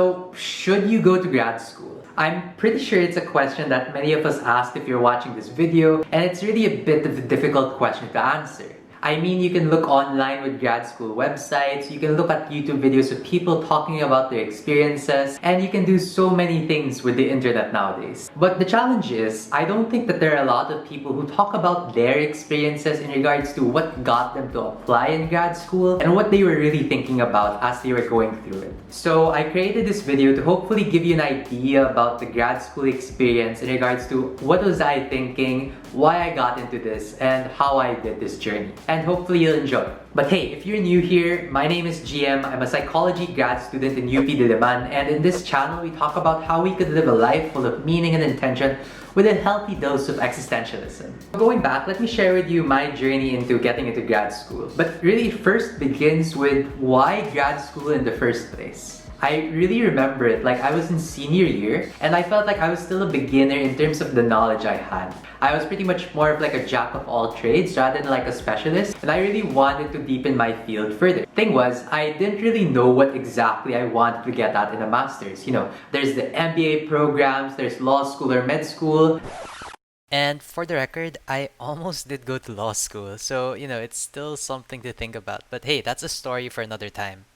So, should you go to grad school? I'm pretty sure it's a question that many of us ask if you're watching this video, and it's really a bit of a difficult question to answer. I mean, you can look online with grad school websites, you can look at YouTube videos of people talking about their experiences, and you can do so many things with the internet nowadays. But the challenge is, I don't think that there are a lot of people who talk about their experiences in regards to what got them to apply in grad school and what they were really thinking about as they were going through it. So I created this video to hopefully give you an idea about the grad school experience in regards to what was I thinking, why I got into this, and how I did this journey. And hopefully you'll enjoy. But hey, if you're new here, my name is GM. I'm a psychology grad student in UP Diliman, and in this channel we talk about how we could live a life full of meaning and intention with a healthy dose of existentialism. Going back, let me share with you my journey into getting into grad school. But really, it first begins with why grad school in the first place. I really remember it like I was in senior year and I felt like I was still a beginner in terms of the knowledge I had. I was pretty much more of like a jack of all trades rather than like a specialist, and I really wanted to deepen my field further. Thing was, I didn't really know what exactly I wanted to get at in a master's. You know, there's the MBA programs, there's law school or med school. And for the record, I almost did go to law school, so it's still something to think about. But hey, that's a story for another time.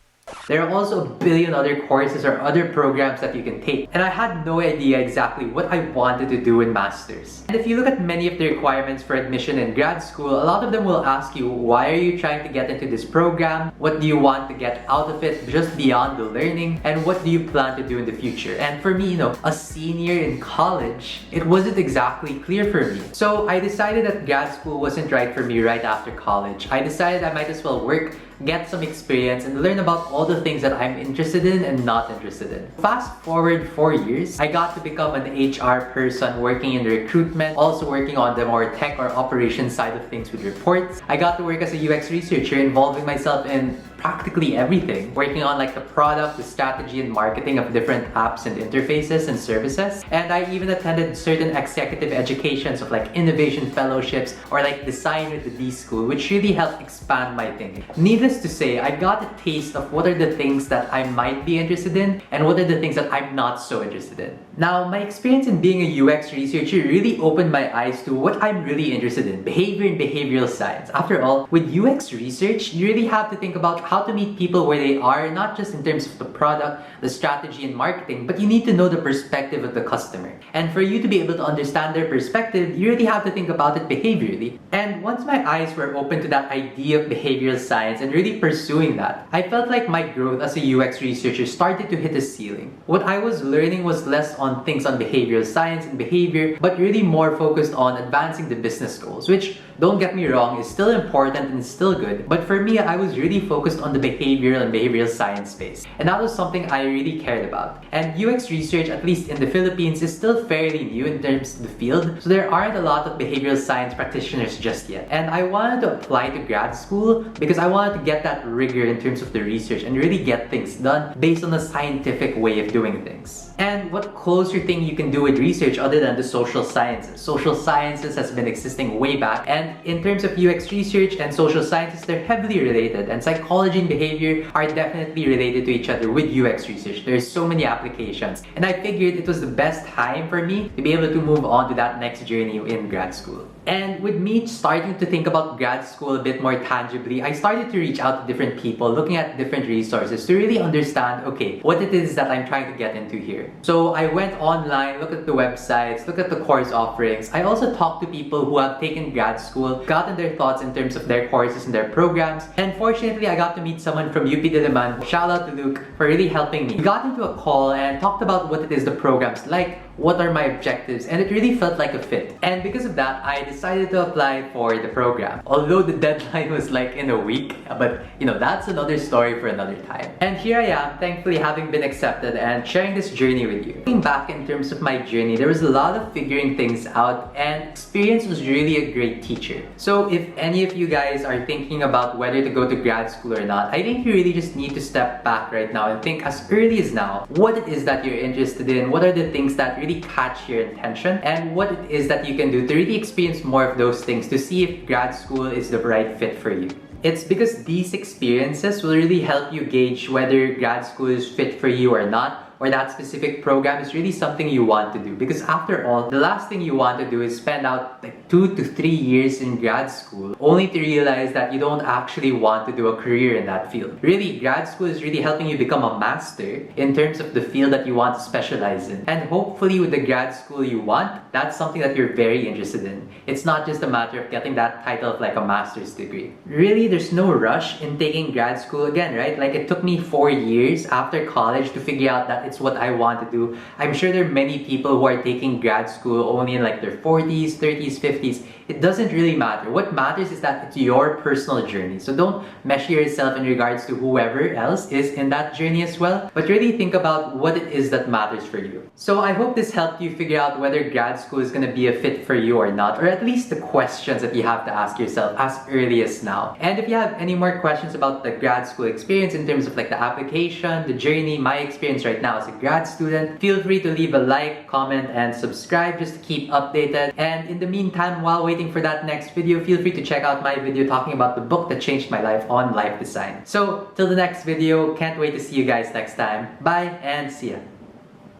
There are also a billion other courses or other programs that you can take, and I had no idea exactly what I wanted to do in masters. And if you look at many of the requirements for admission in grad school, a lot of them will ask you, why are you trying to get into this program? What do you want to get out of it just beyond the learning? And what do you plan to do in the future? And for me, a senior in college, it wasn't exactly clear for me. So I decided that grad school wasn't right for me right after college. I decided I might as well work, get some experience, and learn about all the things that I'm interested in and not interested in. Fast forward 4 years, I got to become an HR person working in recruitment, also working on the more tech or operations side of things with reports. I got to work as a UX researcher, involving myself in practically everything, working on like the product, the strategy, and marketing of different apps and interfaces and services. And I even attended certain executive educations of like innovation fellowships or like design with the D school, which really helped expand my thinking. Needless to say, I got a taste of what are the things that I might be interested in and what are the things that I'm not so interested in. Now, my experience in being a UX researcher really opened my eyes to what I'm really interested in, behavior and behavioral science. After all, with UX research, you really have to think about how to meet people where they are, not just in terms of the product, the strategy, and marketing, but you need to know the perspective of the customer. And for you to be able to understand their perspective, you really have to think about it behaviorally. And once my eyes were open to that idea of behavioral science and really pursuing that, I felt like my growth as a UX researcher started to hit a ceiling. What I was learning was less on things on behavioral science and behavior, but really more focused on advancing the business goals, which, don't get me wrong, is still important and still good. But for me, I was really focused on the behavioral and behavioral science space. And that was something I really cared about. And UX research, at least in the Philippines, is still fairly new in terms of the field. So there aren't a lot of behavioral science practitioners just yet. And I wanted to apply to grad school because I wanted to get that rigor in terms of the research and really get things done based on a scientific way of doing things. And what closer thing you can do with research other than the social sciences? Social sciences has been existing way back, and in terms of UX research and social sciences, they're heavily related, and psychology and behavior are definitely related to each other with UX research. There's so many applications, and I figured it was the best time for me to be able to move on to that next journey in grad school. And with me starting to think about grad school a bit more tangibly, I started to reach out to different people, looking at different resources to really understand, okay, what it is that I'm trying to get into here. So I went online, looked at the websites, looked at the course offerings. I also talked to people who have taken grad school, gotten their thoughts in terms of their courses and their programs. And fortunately, I got to meet someone from UP Diliman. Shout out to Luke for really helping me. We got into a call and talked about what it is the program's like, what are my objectives, and it really felt like a fit. And because of that, I decided to apply for the program. Although the deadline was like in a week, but that's another story for another time. And here I am, thankfully having been accepted and sharing this journey with you. Looking back in terms of my journey, there was a lot of figuring things out, and experience was really a great teacher. So if any of you guys are thinking about whether to go to grad school or not, I think you really just need to step back right now and think as early as now what it is that you're interested in, what are the things that really catch your attention, and what it is that you can do to really experience more of those things to see if grad school is the right fit for you. It's because these experiences will really help you gauge whether grad school is fit for you or not, or that specific program is really something you want to do. Because after all, the last thing you want to do is spend out like 2 to 3 years in grad school only to realize that you don't actually want to do a career in that field. Really, grad school is really helping you become a master in terms of the field that you want to specialize in. And hopefully with the grad school you want, that's something that you're very interested in. It's not just a matter of getting that title of like a master's degree. Really, there's no rush in taking grad school again, right? Like it took me 4 years after college to figure out that it's what I want to do. I'm sure there are many people who are taking grad school only in like their 40s, 30s, 50s. It doesn't really matter. What matters is that it's your personal journey. So don't measure yourself in regards to whoever else is in that journey as well, but really think about what it is that matters for you. So I hope this helped you figure out whether grad school is going to be a fit for you or not, or at least the questions that you have to ask yourself as early as now. And if you have any more questions about the grad school experience in terms of like the application, the journey, my experience right now as a grad student, feel free to leave a like, comment, and subscribe just to keep updated. And in the meantime, while waiting for that next video, feel free to check out my video talking about the book that changed my life on life design. So till the next video, can't wait to see you guys next time. Bye and see ya.